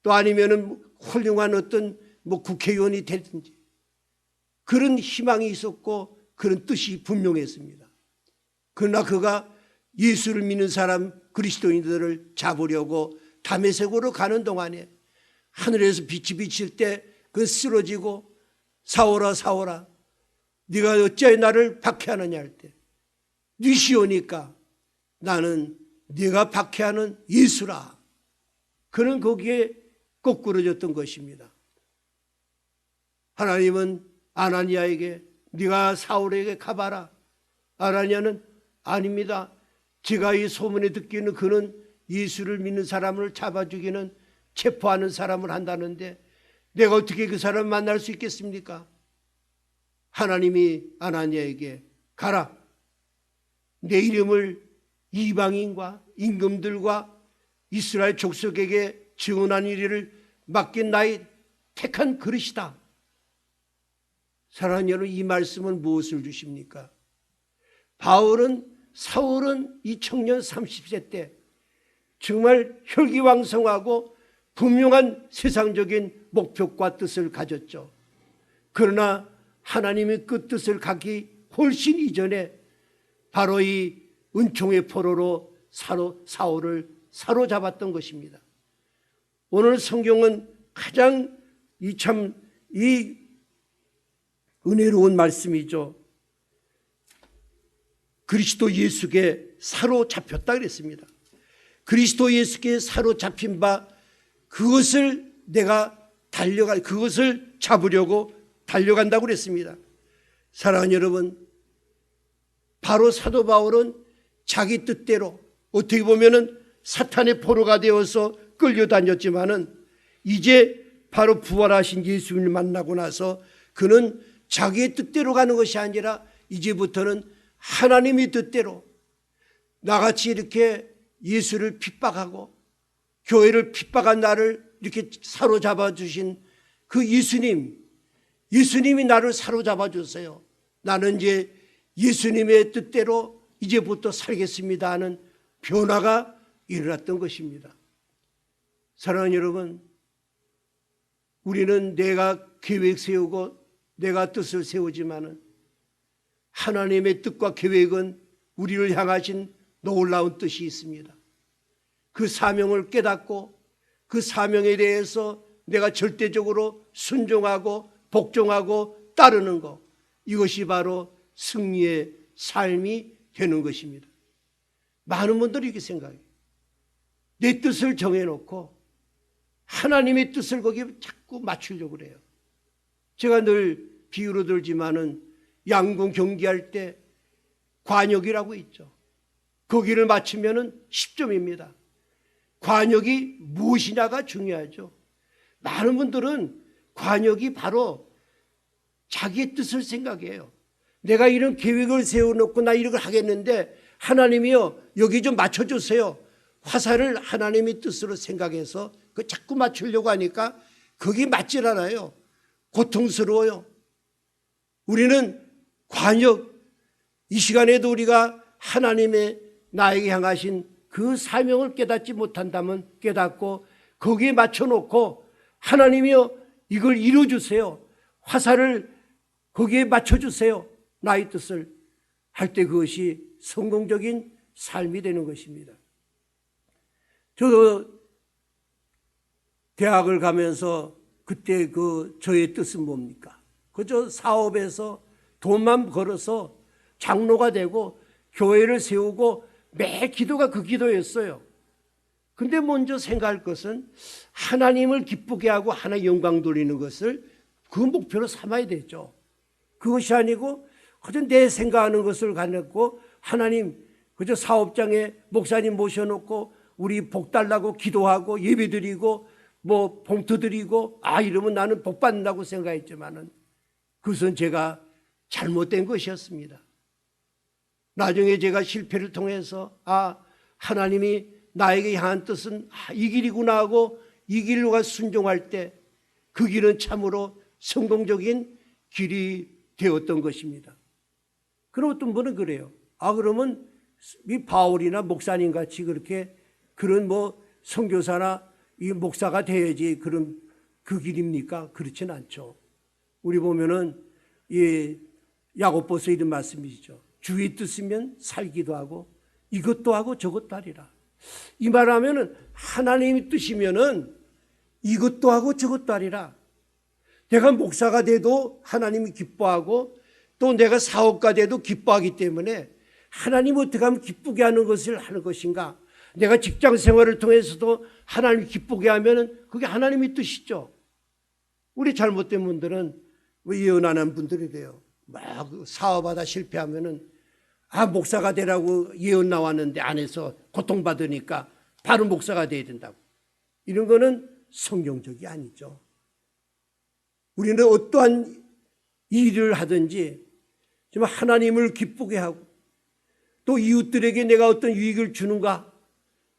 또 아니면은 훌륭한 어떤 국회의원이 되든지, 그런 희망이 있었고 그런 뜻이 분명했습니다. 그러나 그가 예수를 믿는 사람 그리스도인들을 잡으려고 다메섹으로 가는 동안에 하늘에서 빛이 비칠 때 그 쓰러지고 사오라 사오라 네가 어찌하여 나를 박해하느냐 할 때, 니시오니까 나는 네가 박해하는 예수라. 그는 거기에 거꾸러졌던 것입니다. 하나님은 아나니아에게 네가 사울에게 가봐라. 아나니아는 아닙니다. 제가 이 소문에 듣기는 그는 예수를 믿는 사람을 잡아 죽이는, 체포하는 사람을 한다는데 내가 어떻게 그 사람을 만날 수 있겠습니까? 하나님이 아나니아에게 가라. 내 이름을 이방인과 임금들과 이스라엘 족속에게 증언한 일을 맡긴 나의 택한 그릇이다. 사랑하는 여러분, 이 말씀은 무엇을 주십니까? 사울은 이 청년 30세 때 정말 혈기왕성하고 분명한 세상적인 목표과 뜻을 가졌죠. 그러나 하나님의 그 뜻을 갖기 훨씬 이전에 바로 이 은총의 포로로 사울을 사로잡았던 것입니다. 오늘 성경은 가장 이 은혜로운 말씀이죠. 그리스도 예수께 사로잡혔다 그랬습니다. 그리스도 예수께 사로잡힌 바 그것을 그것을 잡으려고 달려간다고 그랬습니다. 사랑하는 여러분, 바로 사도 바울은 자기 뜻대로 어떻게 보면은 사탄의 포로가 되어서 끌려다녔지만은 이제 바로 부활하신 예수님을 만나고 나서 그는 자기의 뜻대로 가는 것이 아니라 이제부터는 하나님의 뜻대로, 나같이 이렇게 예수를 핍박하고 교회를 핍박한 나를 이렇게 사로잡아 주신 그 예수님이 나를 사로잡아 줬어요. 나는 이제 예수님의 뜻대로 이제부터 살겠습니다 하는 변화가 일어났던 것입니다. 사랑하는 여러분, 우리는 내가 계획 세우고 내가 뜻을 세우지만은 하나님의 뜻과 계획은 우리를 향하신 놀라운 뜻이 있습니다. 그 사명을 깨닫고 그 사명에 대해서 내가 절대적으로 순종하고 복종하고 따르는 것, 이것이 바로 승리의 삶이 되는 것입니다. 많은 분들이 이렇게 생각해요. 내 뜻을 정해놓고 하나님의 뜻을 거기에 자꾸 맞추려고 그래요. 제가 늘 비유로 들지만은 양궁 경기할 때 관역이라고 있죠. 거기를 맞추면은 10점입니다. 관역이 무엇이냐가 중요하죠. 많은 분들은 관역이 바로 자기의 뜻을 생각해요. 내가 이런 계획을 세워놓고 나 이런 걸 하겠는데 하나님이요 여기 좀 맞춰주세요. 화살을 하나님의 뜻으로 생각해서 그 자꾸 맞추려고 하니까 거기 맞질 않아요. 고통스러워요. 우리는 관역, 이 시간에도 우리가 하나님의 나에게 향하신 그 사명을 깨닫지 못한다면 깨닫고 거기에 맞춰놓고 하나님이여 이걸 이루어주세요. 화살을 거기에 맞춰주세요. 나의 뜻을 할 때 그것이 성공적인 삶이 되는 것입니다. 저도 대학을 가면서 그때 저의 뜻은 뭡니까? 그저 사업에서 돈만 벌어서 장로가 되고 교회를 세우고 매 기도가 그 기도였어요. 근데 먼저 생각할 것은 하나님을 기쁘게 하고 하나님 영광 돌리는 것을 그 목표로 삼아야 되죠. 그것이 아니고 그저 내 생각하는 것을 가졌고 하나님 그저 사업장에 목사님 모셔놓고 우리 복 달라고 기도하고 예배드리고 뭐 봉투 드리고 이러면 나는 복 받는다고 생각했지만은 그것은 제가 잘못된 것이었습니다. 나중에 제가 실패를 통해서 하나님이 나에게 향한 뜻은 이 길이구나 하고 이 길로 순종할 때 그 길은 참으로 성공적인 길이 되었던 것입니다. 그런 어떤 분은 그래요. 그러면 이 바울이나 목사님 같이 그런 선교사나 이 목사가 돼야지 그런 그 길입니까? 그렇진 않죠. 우리 보면은 이 야고보서 이런 말씀이시죠. 주의 뜻이면 살기도 하고 이것도 하고 저것도 하리라. 이 말하면은 하나님의 뜻이면은 이것도 하고 저것도 하리라. 내가 목사가 돼도 하나님이 기뻐하고 또 내가 사업가 돼도 기뻐하기 때문에 하나님 어떻게 하면 기쁘게 하는 것을 하는 것인가? 내가 직장 생활을 통해서도 하나님 기쁘게 하면은 그게 하나님의 뜻이죠. 우리 잘못된 분들은 예언하는 분들이래요. 막 사업하다 실패하면은 목사가 되라고 예언 나왔는데 안 해서 고통받으니까 바로 목사가 돼야 된다고. 이런 거는 성경적이 아니죠. 우리는 어떠한 일을 하든지 정말 하나님을 기쁘게 하고 또 이웃들에게 내가 어떤 유익을 주는가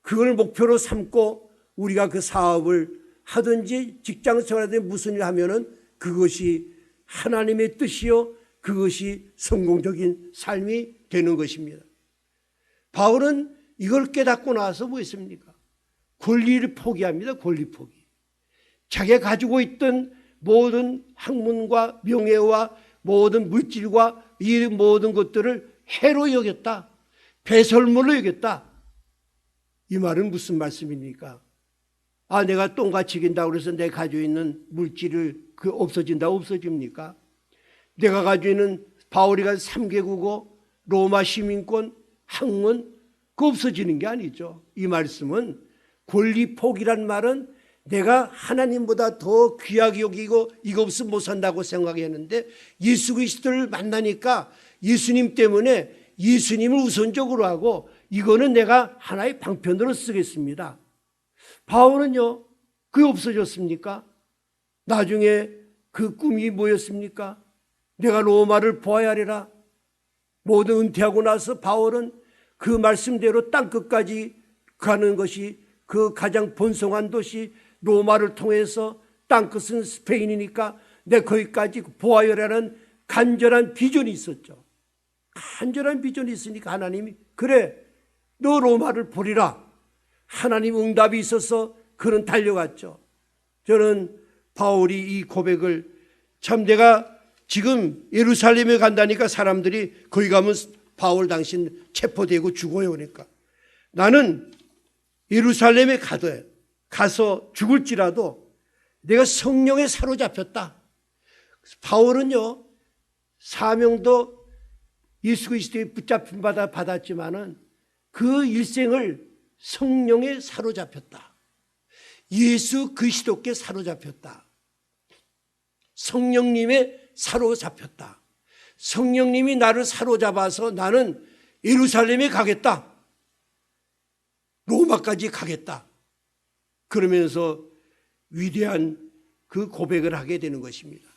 그걸 목표로 삼고 우리가 그 사업을 하든지 직장 생활하든지 무슨 일을 하면은 그것이 하나님의 뜻이요 그것이 성공적인 삶이 되는 것입니다. 바울은 이걸 깨닫고 나서 뭐 했습니까? 권리를 포기합니다. 권리 포기. 자기가 가지고 있던 모든 학문과 명예와 모든 물질과 이 모든 것들을 해로 여겼다. 배설물로 여겼다. 이 말은 무슨 말씀입니까? 내가 똥같이 긴다고 해서 내가 가지고 있는 물질을 없어진다 없어집니까? 내가 가지고 있는 바울이가 3개국어 로마 시민권 학문 그 없어지는 게 아니죠. 이 말씀은 권리 포기란 말은 내가 하나님보다 더 귀하게 여기고 이거 없으면 못 산다고 생각했는데 예수 그리스도를 만나니까 예수님 때문에 예수님을 우선적으로 하고 이거는 내가 하나의 방편으로 쓰겠습니다. 바울은요 그게 없어졌습니까? 나중에 그 꿈이 뭐였습니까? 내가 로마를 보아야 하리라. 모두 은퇴하고 나서 바울은 그 말씀대로 땅끝까지 가는 것이 그 가장 번성한 도시 로마를 통해서 땅끝은 스페인이니까 내가 거기까지 보아야라는 간절한 비전이 있었죠. 간절한 비전이 있으니까 하나님이 그래 너 로마를 보리라. 하나님 응답이 있어서 그는 달려갔죠. 저는 바울이 이 고백을 참 내가 지금 예루살렘에 간다니까 사람들이 거기 가면 바울 당신 체포되고 죽어요 그러니까 나는 예루살렘에 가서 죽을지라도 내가 성령에 사로잡혔다. 바울은요 사명도 예수 그리스도의 붙잡힌 받았지만은 그 일생을 성령에 사로잡혔다. 예수 그리스도께 사로잡혔다. 성령님의 사로잡혔다. 성령님이 나를 사로잡아서 나는 예루살렘에 가겠다. 로마까지 가겠다. 그러면서 위대한 그 고백을 하게 되는 것입니다.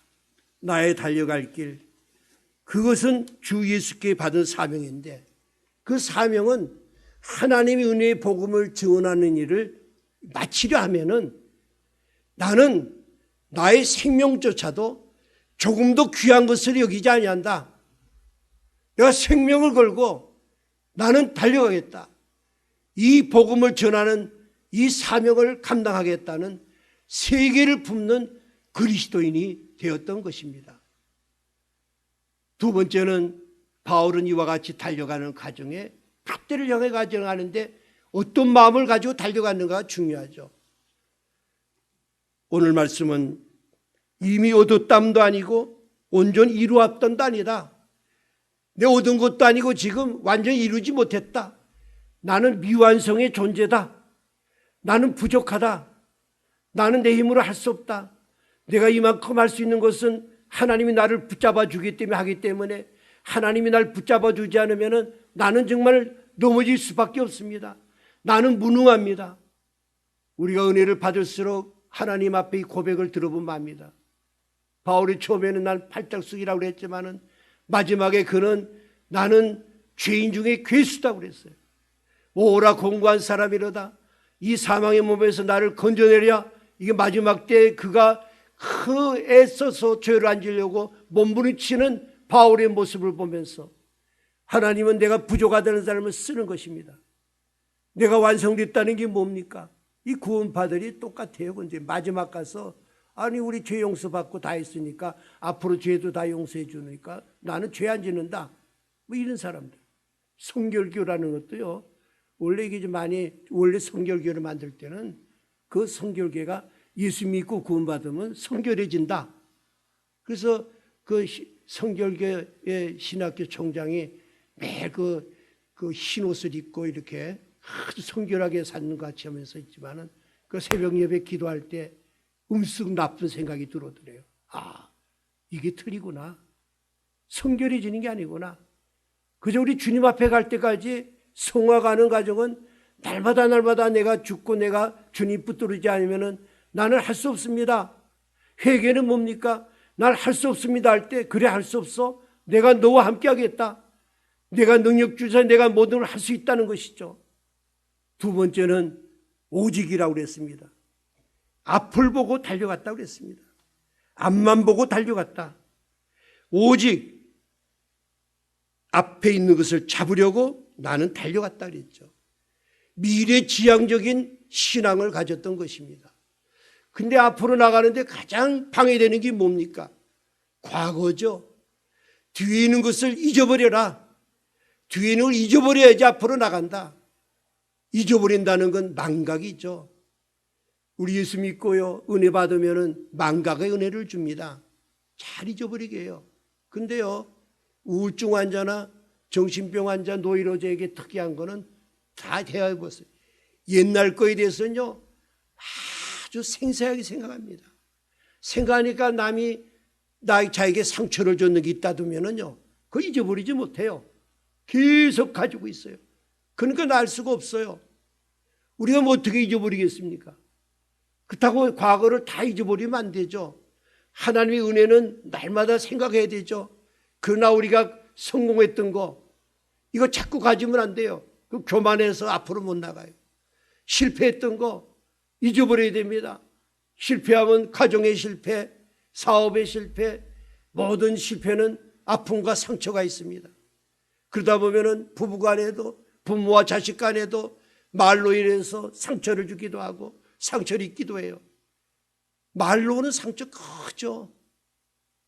나의 달려갈 길, 그것은 주 예수께 받은 사명인데 그 사명은 하나님의 은혜의 복음을 증언하는 일을 마치려 하면은 나는 나의 생명조차도 조금도 귀한 것을 여기지 아니한다. 내가 생명을 걸고 나는 달려가겠다. 이 복음을 전하는 이 사명을 감당하겠다는 세계를 품는 그리스도인이 되었던 것입니다. 두 번째는 바울은 이와 같이 달려가는 과정에 fat대를 향해 가져가는데 어떤 마음을 가지고 달려가는가가 중요하죠. 오늘 말씀은 이미 얻었담도 아니고 온전히 이루었던도 아니다. 내 얻은 것도 아니고 지금 완전히 이루지 못했다. 나는 미완성의 존재다. 나는 부족하다. 나는 내 힘으로 할 수 없다. 내가 이만큼 할 수 있는 것은 하나님이 나를 붙잡아 주기 때문에 하기 때문에 하나님이 나를 붙잡아 주지 않으면 나는 정말 넘어질 수밖에 없습니다. 나는 무능합니다. 우리가 은혜를 받을수록 하나님 앞에 이 고백을 들어보면 압니다. 바울이 처음에는 난 팔짝숙이라고 그랬지만은 마지막에 그는 나는 죄인 중에 괴수다고 그랬어요. 오라 공고한 사람이로다. 이 사망의 몸에서 나를 건져내랴. 이게 마지막 때 그가 애써서 죄를 안 지려고 몸부림치는 바울의 모습을 보면서 하나님은 내가 부족하다는 사람을 쓰는 것입니다. 내가 완성됐다는 게 뭡니까? 이 구원파들이 똑같아요. 근데 마지막 가서 아니 우리 죄 용서받고 다 했으니까 앞으로 죄도 다 용서해 주니까 나는 죄 안 짓는다. 뭐 이런 사람들. 성결교라는 것도요. 원래 이게 좀 원래 성결교를 만들 때는 그 성결교가 예수 믿고 구원받으면 성결해진다. 그래서 그 성결교의 신학교 총장이 매일 그 흰 옷을 입고 이렇게 아주 성결하게 사는 것 같이 하면서 있지만은 그 새벽 예배 기도할 때 음습 나쁜 생각이 들어오더래요. 아, 이게 틀이구나. 성결해지는 게 아니구나. 그저 우리 주님 앞에 갈 때까지 성화가는 과정은 날마다 내가 죽고 내가 주님 붙들지 않으면은 나는 할 수 없습니다. 회개는 뭡니까? 날 할 수 없습니다 할 때 그래 할 수 없어. 내가 너와 함께 하겠다. 내가 능력 주셔서 내가 모든 걸 할 수 있다는 것이죠. 두 번째는 오직이라고 그랬습니다. 앞을 보고 달려갔다고 그랬습니다. 앞만 보고 달려갔다. 오직 앞에 있는 것을 잡으려고 나는 달려갔다 그랬죠. 미래지향적인 신앙을 가졌던 것입니다. 근데 앞으로 나가는데 가장 방해되는 게 뭡니까? 과거죠. 뒤에 있는 것을 잊어버려라. 뒤에 있는 걸 잊어버려야지 앞으로 나간다. 잊어버린다는 건 망각이죠. 우리 예수 믿고요. 은혜 받으면 망각의 은혜를 줍니다. 잘 잊어버리게 해요. 근데요. 우울증 환자나 정신병 환자, 노이로제에게 특이한 거는 다 대화해보세요. 옛날 거에 대해서는요. 아주 생생하게 생각합니다. 생각하니까 남이 자에게 상처를 줬는 게 있다 두면은요. 그거 잊어버리지 못해요. 계속 가지고 있어요. 그러니까 날 수가 없어요. 우리가 뭐 어떻게 잊어버리겠습니까? 그렇다고 과거를 다 잊어버리면 안 되죠. 하나님의 은혜는 날마다 생각해야 되죠. 그러나 우리가 성공했던 거 이거 자꾸 가지면 안 돼요. 그 교만해서 앞으로 못 나가요. 실패했던 거 잊어버려야 됩니다. 실패하면 가정의 실패, 사업의 실패, 모든 실패는 아픔과 상처가 있습니다. 그러다 보면은 부부간에도 부모와 자식 간에도 말로 인해서 상처를 주기도 하고 상처를 입기도 해요. 말로 오는 상처 크죠.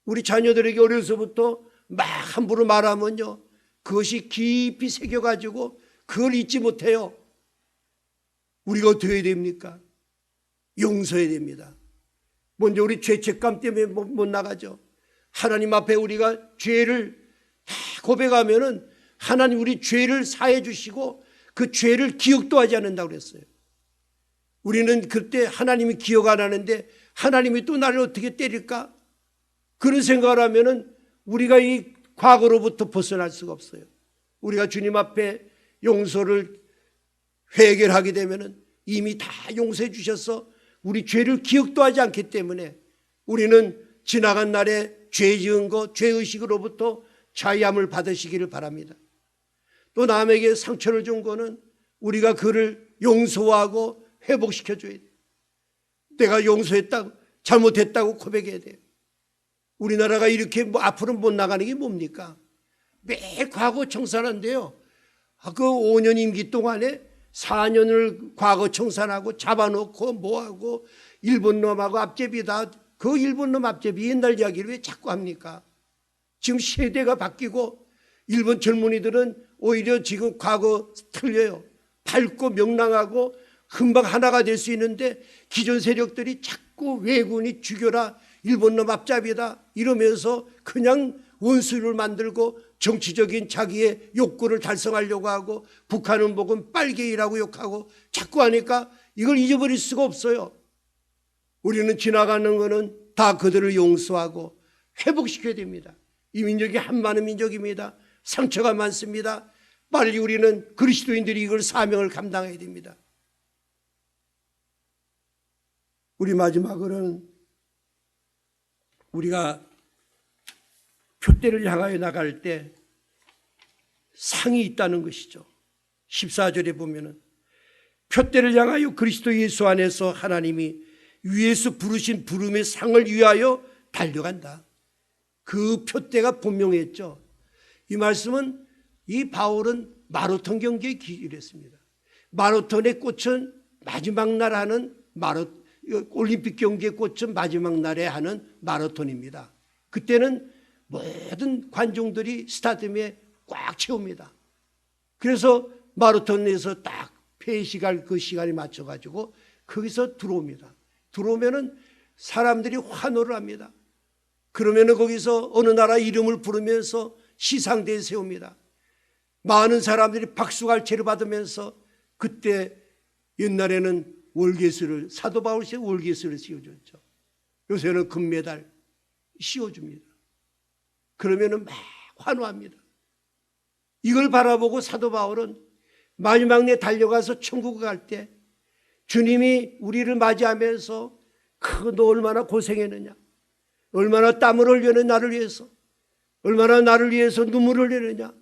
우리 자녀들에게 어려서부터 막 함부로 말하면요. 그것이 깊이 새겨가지고 그걸 잊지 못해요. 우리가 어떻게 해야 됩니까? 용서해야 됩니다. 먼저 우리 죄책감 때문에 못 나가죠. 하나님 앞에 우리가 죄를 다 고백하면은 하나님 우리 죄를 사해 주시고 그 죄를 기억도 하지 않는다고 그랬어요. 우리는 그때 하나님이 기억 안 하는데 하나님이 또 나를 어떻게 때릴까? 그런 생각을 하면은 우리가 이 과거로부터 벗어날 수가 없어요. 우리가 주님 앞에 용서를 회개하게 되면은 이미 다 용서해 주셔서 우리 죄를 기억도 하지 않기 때문에 우리는 지나간 날에 죄 지은 것, 죄의식으로부터 자의함을 받으시기를 바랍니다. 또 남에게 상처를 준 거는 우리가 그를 용서하고 회복시켜줘야 돼요. 내가 용서했다고, 잘못했다고 고백해야 돼요. 우리나라가 이렇게 앞으로 못 나가는 게 뭡니까? 매일 과거 청산한데요. 그 5년 임기 동안에 4년을 과거 청산하고 잡아놓고 뭐하고 일본 놈하고 앞제비다. 그 일본 놈 앞제비 옛날 이야기를 왜 자꾸 합니까? 지금 세대가 바뀌고 일본 젊은이들은 오히려 지금 과거 틀려요. 밝고 명랑하고 금방 하나가 될 수 있는데 기존 세력들이 자꾸 왜군이 죽여라, 일본 놈 앞잡이다 이러면서 그냥 원수를 만들고 정치적인 자기의 욕구를 달성하려고 하고 북한은 보고 빨갱이라고 욕하고 자꾸 하니까 이걸 잊어버릴 수가 없어요. 우리는 지나가는 거는 다 그들을 용서하고 회복시켜야 됩니다. 이 민족이 한 많은 민족입니다. 상처가 많습니다. 빨리 우리는 그리스도인들이 이걸 사명을 감당해야 됩니다. 우리 마지막으로는 우리가 표대를 향하여 나갈 때 상이 있다는 것이죠. 14절에 보면은 표대를 향하여 그리스도 예수 안에서 하나님이 위에서 부르신 부름의 상을 위하여 달려간다. 그 표대가 분명했죠. 이 말씀은 이 바울은 마라톤 경기에 기일했습니다. 마라톤의 꽃은 마지막 날 하는 올림픽 경기의 꽃은 마지막 날에 하는 마라톤입니다. 그때는 모든 관중들이 스타디움에 꽉 채웁니다. 그래서 마라톤에서 딱 폐시갈 그 시간에 맞춰가지고 거기서 들어옵니다. 들어오면은 사람들이 환호를 합니다. 그러면은 거기서 어느 나라 이름을 부르면서 시상대에 세웁니다. 많은 사람들이 박수갈채를 받으면서 그때 옛날에는 월계수를 사도 바울이 월계수를 씌워줬죠. 요새는 금메달 씌워줍니다. 그러면은 막 환호합니다. 이걸 바라보고 사도 바울은 마지막 날 달려가서 천국에 갈 때 주님이 우리를 맞이하면서 너 얼마나 고생했느냐, 얼마나 땀을 흘렸느냐, 나를 위해서 얼마나 나를 위해서 눈물을 흘리느냐,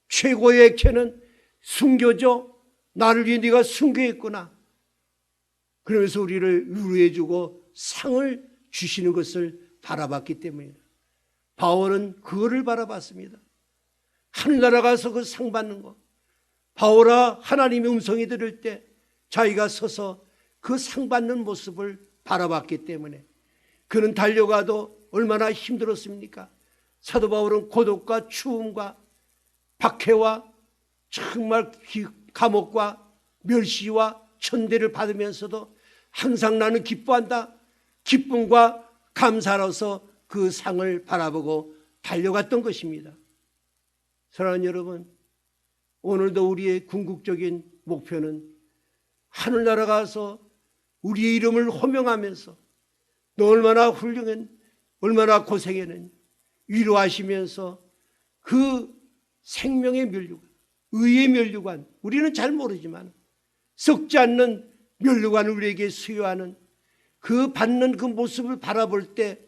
최고의 액체는 숨겨져 나를 위해 네가 숨겨했구나. 그러면서 우리를 위로해주고 상을 주시는 것을 바라봤기 때문입니다. 바울은 그거를 바라봤습니다. 하늘나라 가서 그 상 받는 거. 바울아, 하나님의 음성이 들을 때 자기가 서서 그 상 받는 모습을 바라봤기 때문에 그는 달려가도 얼마나 힘들었습니까? 사도 바울은 고독과 추움과 박해와 정말 감옥과 멸시와 천대를 받으면서도 항상 나는 기뻐한다. 기쁨과 감사로서 그 상을 바라보고 달려갔던 것입니다. 사랑하는 여러분, 오늘도 우리의 궁극적인 목표는 하늘나라 가서 우리의 이름을 호명하면서 너 얼마나 훌륭한, 얼마나 고생했느냐 위로하시면서 그 생명의 면류관, 의의 면류관, 우리는 잘 모르지만 썩지 않는 면류관을 우리에게 수여하는 그 받는 그 모습을 바라볼 때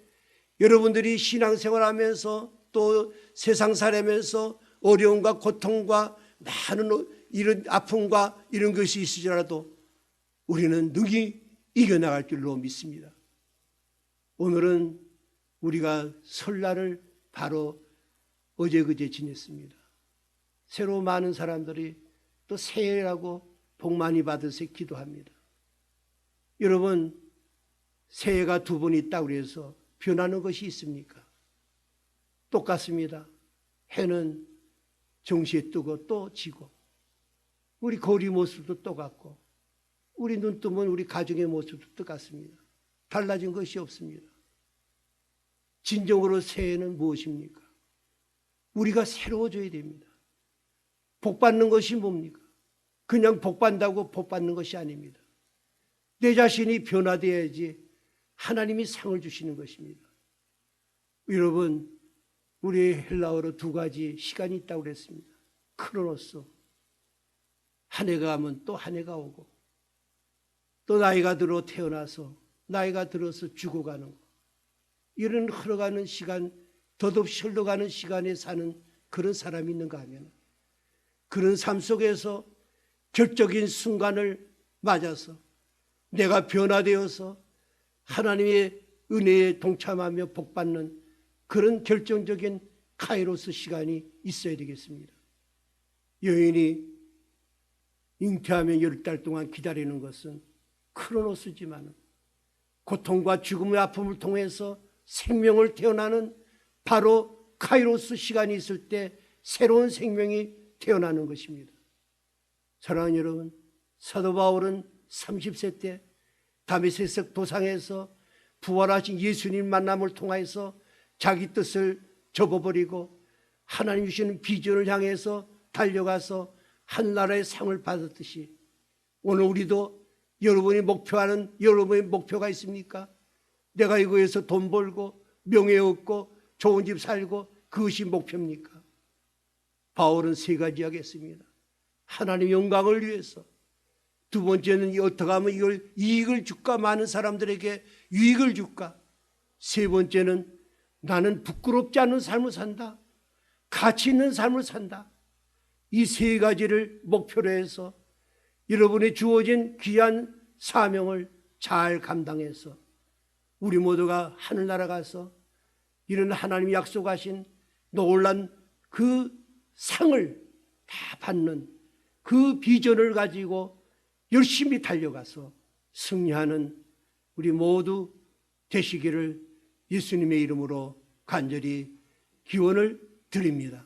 여러분들이 신앙생활하면서 또 세상 살아면서 어려움과 고통과 많은 이런 아픔과 이런 것이 있으더라도 우리는 능히 이겨나갈 줄로 믿습니다. 오늘은 우리가 설날을 바로 어제 그제 지냈습니다. 새로 많은 사람들이 또 새해라고 복 많이 받으세요 기도합니다. 여러분, 새해가 두 번 있다고 해서 변하는 것이 있습니까? 똑같습니다. 해는 정시에 뜨고 또 지고 우리 거리 모습도 똑같고 우리 눈 뜨면 우리 가정의 모습도 똑같습니다. 달라진 것이 없습니다. 진정으로 새해는 무엇입니까? 우리가 새로워져야 됩니다. 복 받는 것이 뭡니까? 그냥 복 받는다고 복 받는 것이 아닙니다. 내 자신이 변화되어야지 하나님이 상을 주시는 것입니다. 여러분, 우리 헬라어로 두 가지 시간이 있다고 그랬습니다. 크로노스, 한 해가 가면 또 한 해가 오고 또 나이가 들어 태어나서 나이가 들어서 죽어가는 거, 이런 흘러가는 시간 덧없이 흘러가는 시간에 사는 그런 사람이 있는가 하면 그런 삶 속에서 결정적인 순간을 맞아서 내가 변화되어서 하나님의 은혜에 동참하며 복받는 그런 결정적인 카이로스 시간이 있어야 되겠습니다. 여인이 잉태하며 10달 동안 기다리는 것은 크로노스지만 고통과 죽음의 아픔을 통해서 생명을 태어나는 바로 카이로스 시간이 있을 때 새로운 생명이 태어나는 것입니다. 사랑하는 여러분, 사도 바울은 30세 때 다메섹 도상에서 부활하신 예수님 만남을 통해서 자기 뜻을 접어버리고 하나님 주시는 비전을 향해서 달려가서 한나라의 상을 받았듯이 오늘 우리도 여러분이 목표하는 여러분의 목표가 있습니까? 내가 이거에서 돈 벌고 명예 얻고 좋은 집 살고 그것이 목표입니까? 바울은 3가지 하겠습니다. 하나님 영광을 위해서, 두 번째는 어떻게 하면 이걸 이익을 줄까, 많은 사람들에게 유익을 줄까, 세 번째는 나는 부끄럽지 않은 삶을 산다, 가치 있는 삶을 산다. 이 3가지를 목표로 해서 여러분의 주어진 귀한 사명을 잘 감당해서 우리 모두가 하늘나라 가서 이런 하나님이 약속하신 놀란 그 상을 다 받는 그 비전을 가지고 열심히 달려가서 승리하는 우리 모두 되시기를 예수님의 이름으로 간절히 기원을 드립니다.